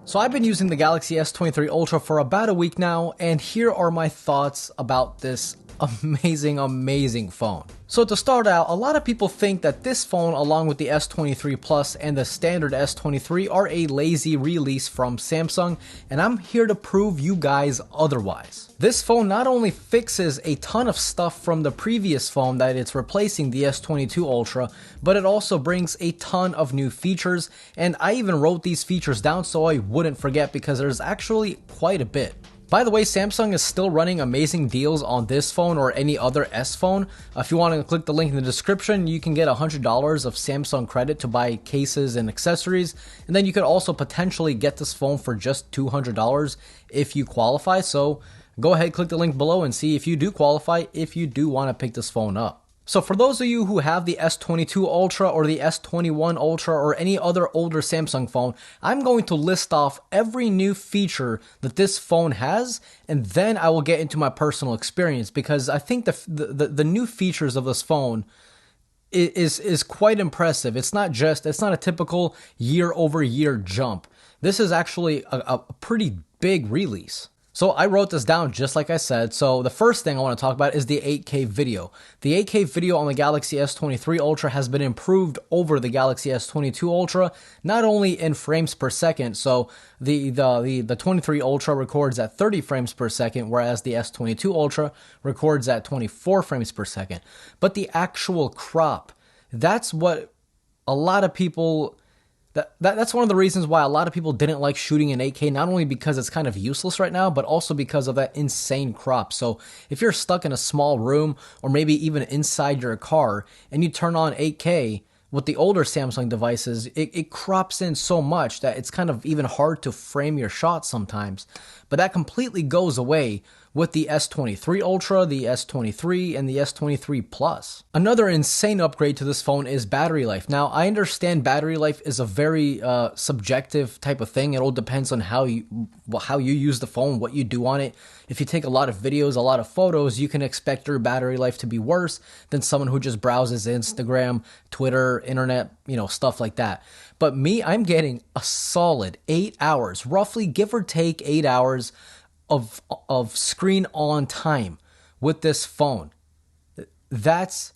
So I've been using the Galaxy S23 Ultra for about a week now, and here are my thoughts about this amazing phone. So to start out, a lot of people think that this phone, along with the S23 Plus and the standard S23, are a lazy release from Samsung, and I'm here to prove you guys otherwise. This phone not only fixes a ton of stuff from the previous phone that it's replacing, the S22 Ultra, but it also brings a ton of new features, and I even wrote these features down so I wouldn't forget because there's actually quite a bit. By the way, Samsung is still running amazing deals on this phone or any other S phone. If you want to click the link in the description, you can get $100 of Samsung credit to buy cases and accessories. And then you could also potentially get this phone for just $200 if you qualify. So go ahead, click the link below and see if you do qualify, if you do want to pick this phone up. So for those of you who have the S22 Ultra or the S21 Ultra or any other older Samsung phone, I'm going to list off every new feature that this phone has, and then I will get into my personal experience because I think the new features of this phone is quite impressive. It's not a typical year-over-year jump. This is actually a pretty big release. So I wrote this down just like I said. So the first thing I want to talk about is the 8K video. The 8K video on the Galaxy S23 Ultra has been improved over the Galaxy S22 Ultra, not only in frames per second. So the 23 Ultra records at 30 frames per second, whereas the S22 Ultra records at 24 frames per second. But the actual crop, that's what a lot of people... That's one of the reasons why a lot of people didn't like shooting in 8K, not only because it's kind of useless right now, but also because of that insane crop. So if you're stuck in a small room or maybe even inside your car and you turn on 8K, with the older Samsung devices, it crops in so much that it's kind of even hard to frame your shot sometimes. But that completely goes away with the S23 Ultra, the S23, and the S23 Plus. Another insane upgrade to this phone is battery life. Now, I understand battery life is a very subjective type of thing. It all depends on how you use the phone, what you do on it. If you take a lot of videos, a lot of photos, you can expect your battery life to be worse than someone who just browses Instagram, Twitter, internet, stuff like that. But me, I'm getting a solid 8 hours, roughly give or take 8 hours of screen on time with this phone. That's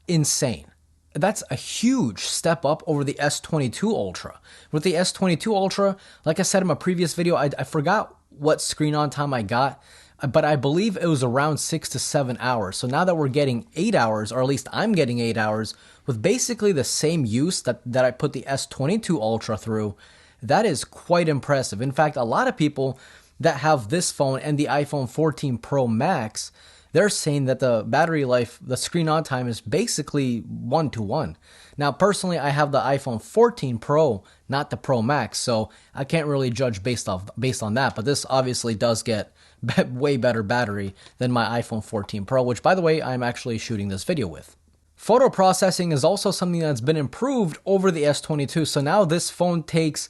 insane. That's a huge step up over the S22 Ultra. With the S22 Ultra, like I said in my previous video, I forgot what screen on time I got, but I believe it was around 6 to 7 hours. So now that we're getting 8 hours, or at least I'm getting 8 hours, with basically the same use that I put the S22 Ultra through, that is quite impressive. In fact, a lot of people that have this phone and the iPhone 14 Pro Max, they're saying that the battery life, the screen on time is basically 1-to-1. Now, personally, I have the iPhone 14 Pro, not the Pro Max, so I can't really judge based on that, but this obviously does get way better battery than my iPhone 14 Pro, which, by the way, I'm actually shooting this video with. Photo processing is also something that's been improved over the S22, so now this phone takes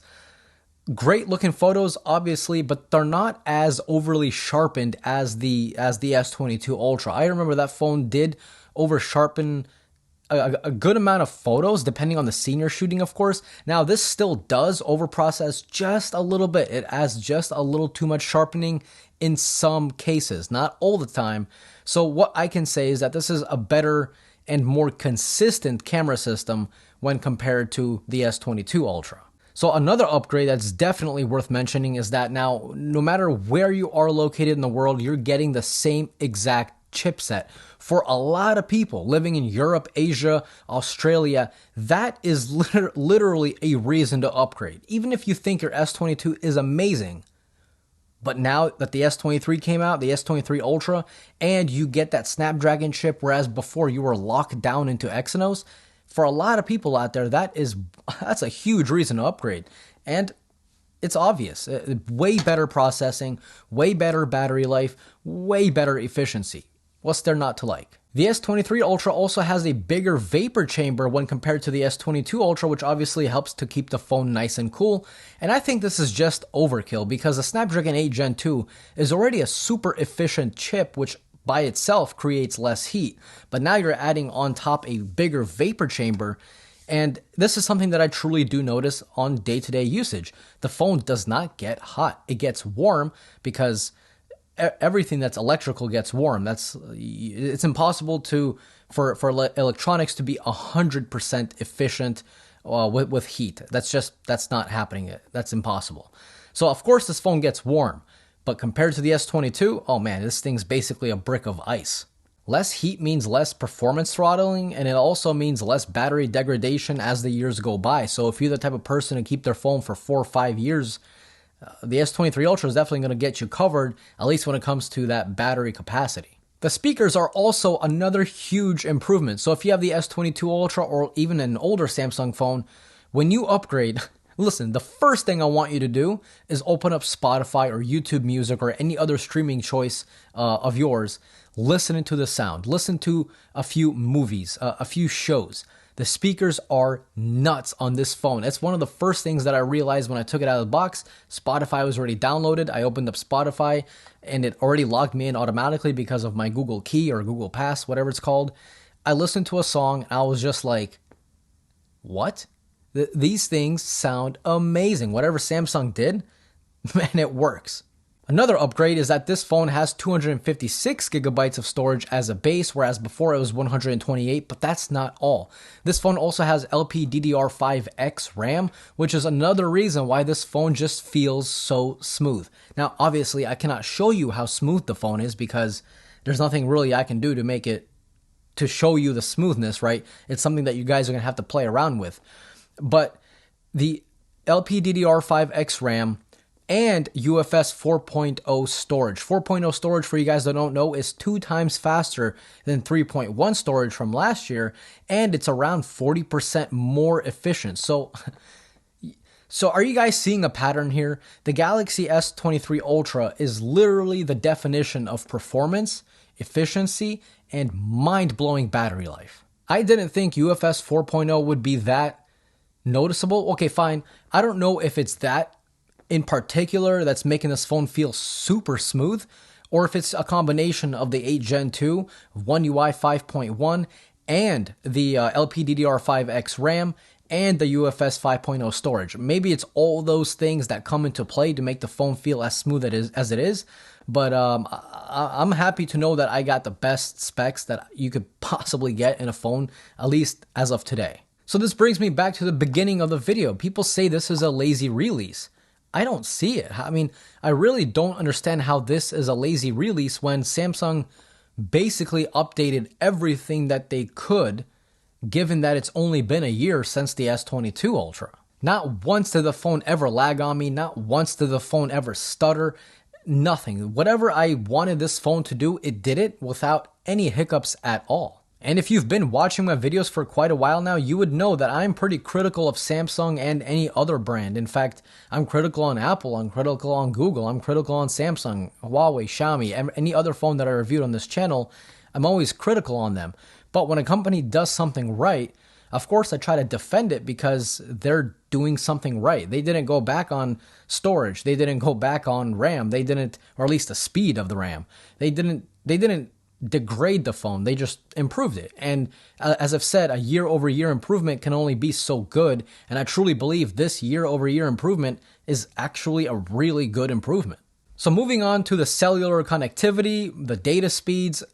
great looking photos, obviously, but they're not as overly sharpened as the S22 Ultra. I remember that phone did over sharpen a good amount of photos, depending on the scene you're shooting, of course. Now, this still does over process just a little bit. It adds just a little too much sharpening in some cases, not all the time. So what I can say is that this is a better and more consistent camera system when compared to the S22 Ultra. So another upgrade that's definitely worth mentioning is that now, no matter where you are located in the world, you're getting the same exact chipset. For a lot of people living in Europe, Asia, Australia, that is literally a reason to upgrade. Even if you think your S22 is amazing, but now that the S23 came out, the S23 Ultra, and you get that Snapdragon chip, whereas before you were locked down into Exynos, for a lot of people out there, that's a huge reason to upgrade. And it's obvious. Way better processing, way better battery life, way better efficiency. What's there not to like? The S23 Ultra also has a bigger vapor chamber when compared to the S22 Ultra, which obviously helps to keep the phone nice and cool. And I think this is just overkill because the Snapdragon 8 Gen 2 is already a super efficient chip, which by itself creates less heat. But now you're adding on top a bigger vapor chamber, And this is something that I truly do notice on day-to-day usage. The phone does not get hot. It gets warm because everything that's electrical gets warm. It's impossible for electronics to be 100% efficient with heat. That's not happening. That's impossible. So of course this phone gets warm, but compared to the S22, oh man, this thing's basically a brick of ice. Less heat means less performance throttling, and it also means less battery degradation as the years go by. So if you're the type of person to keep their phone for 4 or 5 years, the S23 Ultra is definitely going to get you covered, at least when it comes to that battery capacity. The speakers are also another huge improvement. So if you have the S22 Ultra or even an older Samsung phone, when you upgrade, listen, the first thing I want you to do is open up Spotify or YouTube Music or any other streaming choice of yours. Listen to the sound. Listen to a few movies, a few shows. The speakers are nuts on this phone. It's one of the first things that I realized when I took it out of the box. Spotify was already downloaded. I opened up Spotify and it already logged me in automatically because of my Google Key or Google Pass, whatever it's called. I listened to a song and I was just like, what? These things sound amazing. Whatever Samsung did, man, it works. Another upgrade is that this phone has 256 gigabytes of storage as a base, whereas before it was 128, but that's not all. This phone also has LPDDR5X RAM, which is another reason why this phone just feels so smooth. Now, obviously, I cannot show you how smooth the phone is because there's nothing really I can do to show you the smoothness, right? It's something that you guys are going to have to play around with. But the LPDDR5X RAM and UFS 4.0 storage. 4.0 storage, for you guys that don't know, is 2 times faster than 3.1 storage from last year, and it's around 40% more efficient. So are you guys seeing a pattern here? The Galaxy S23 Ultra is literally the definition of performance, efficiency, and mind-blowing battery life. I didn't think UFS 4.0 would be that noticeable. Okay, fine. I don't know if it's that in particular that's making this phone feel super smooth, or if it's a combination of the 8 Gen 2, One UI 5.1, and the LPDDR5X RAM, and the UFS 5.0 storage. Maybe it's all those things that come into play to make the phone feel as smooth as it is, but I'm happy to know that I got the best specs that you could possibly get in a phone, at least as of today. So this brings me back to the beginning of the video. People say this is a lazy release. I don't see it. I mean, I really don't understand how this is a lazy release when Samsung basically updated everything that they could, given that it's only been a year since the S22 Ultra. Not once did the phone ever lag on me. Not once did the phone ever stutter. Nothing. Whatever I wanted this phone to do, it did it without any hiccups at all. And if you've been watching my videos for quite a while now, you would know that I'm pretty critical of Samsung and any other brand. In fact, I'm critical on Apple, I'm critical on Google, I'm critical on Samsung, Huawei, Xiaomi, any other phone that I reviewed on this channel. I'm always critical on them. But when a company does something right, of course I try to defend it because they're doing something right. They didn't go back on storage. They didn't go back on RAM. They didn't, or at least the speed of the RAM. They didn't degrade the phone. They just improved it. And as I've said, a year-over-year improvement can only be so good. And I truly believe this year-over-year improvement is actually a really good improvement. So moving on to the cellular connectivity, the data speeds,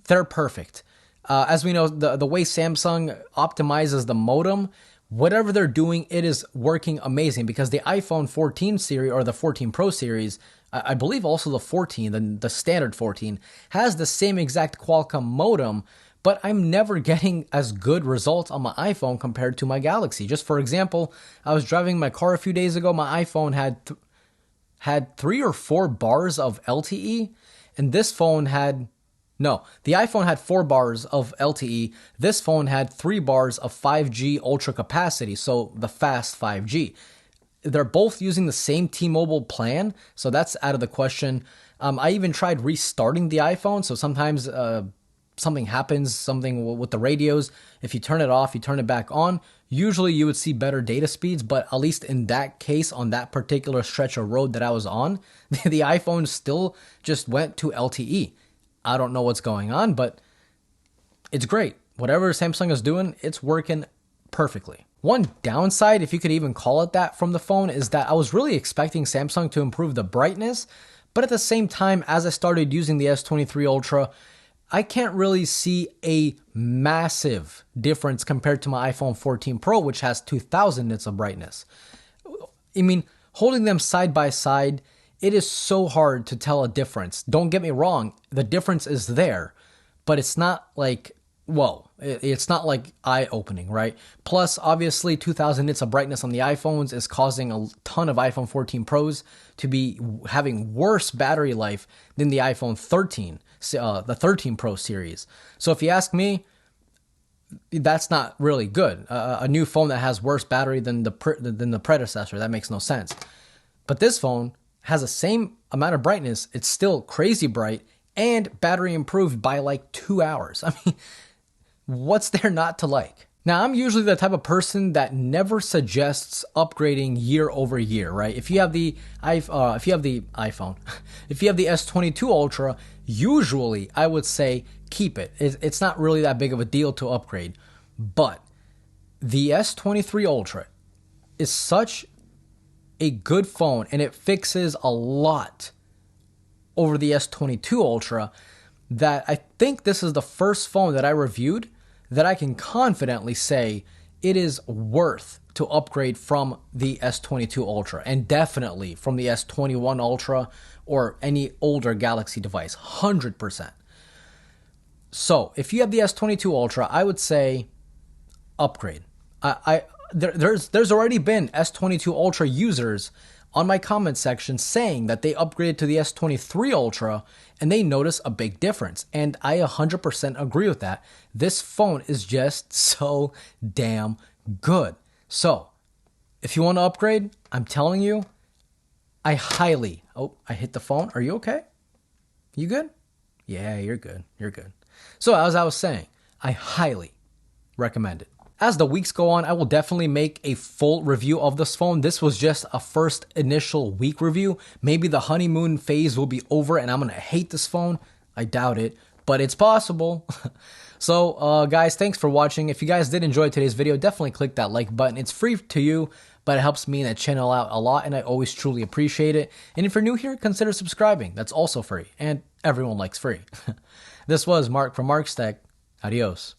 they're perfect. As we know, the way Samsung optimizes the modem, whatever they're doing, it is working amazing because the iPhone 14 series or the 14 Pro series, I believe also the 14, the standard 14, has the same exact Qualcomm modem, but I'm never getting as good results on my iPhone compared to my Galaxy. Just for example, I was driving my car a few days ago. My iPhone had 3 or 4 bars of LTE, and this phone had... No, the iPhone had 4 bars of LTE. This phone had 3 bars of 5G ultra capacity, so the fast 5G. They're both using the same T-Mobile plan, so that's out of the question. I even tried restarting the iPhone, so sometimes something happens, something with the radios. If you turn it off, you turn it back on, usually you would see better data speeds, but at least in that case, on that particular stretch of road that I was on, the iPhone still just went to LTE. I don't know what's going on, but it's great. Whatever Samsung is doing, it's working perfectly. One downside, if you could even call it that, from the phone is that I was really expecting Samsung to improve the brightness, but at the same time, as I started using the S23 Ultra, I can't really see a massive difference compared to my iPhone 14 Pro, which has 2000 nits of brightness. I mean, holding them side by side, it is so hard to tell a difference. Don't get me wrong, the difference is there, but it's not like, whoa, it's not like eye-opening, right? Plus, obviously, 2000 nits of brightness on the iPhones is causing a ton of iPhone 14 Pros to be having worse battery life than the iPhone 13, the 13 Pro series. So if you ask me, that's not really good. A new phone that has worse battery than the predecessor, that makes no sense. But this phone has the same amount of brightness. It's still crazy bright and battery improved by like 2 hours. I mean, what's there not to like? Now, I'm usually the type of person that never suggests upgrading year over year, right? If you have the iPhone, if you have the S22 Ultra, usually I would say keep it. It's not really that big of a deal to upgrade. But the S23 Ultra is such a good phone, and it fixes a lot over the S22 Ultra that I think this is the first phone that I reviewed that I can confidently say it is worth to upgrade from the S22 Ultra, and definitely from the S21 Ultra or any older Galaxy device, 100%. So if you have the S22 Ultra, I would say upgrade. There's already been S22 Ultra users on my comment section saying that they upgraded to the S23 Ultra and they notice a big difference. And I 100% agree with that. This phone is just so damn good. So if you want to upgrade, I'm telling you, I hit the phone. Are you okay? You good? Yeah, you're good. You're good. So as I was saying, I highly recommend it. As the weeks go on, I will definitely make a full review of this phone. This was just a first initial week review. Maybe the honeymoon phase will be over and I'm going to hate this phone. I doubt it, but it's possible. So guys, thanks for watching. If you guys did enjoy today's video, definitely click that like button. It's free to you, but it helps me and the channel out a lot, and I always truly appreciate it. And if you're new here, consider subscribing. That's also free, and everyone likes free. This was Mark from Mark's Tech. Adios.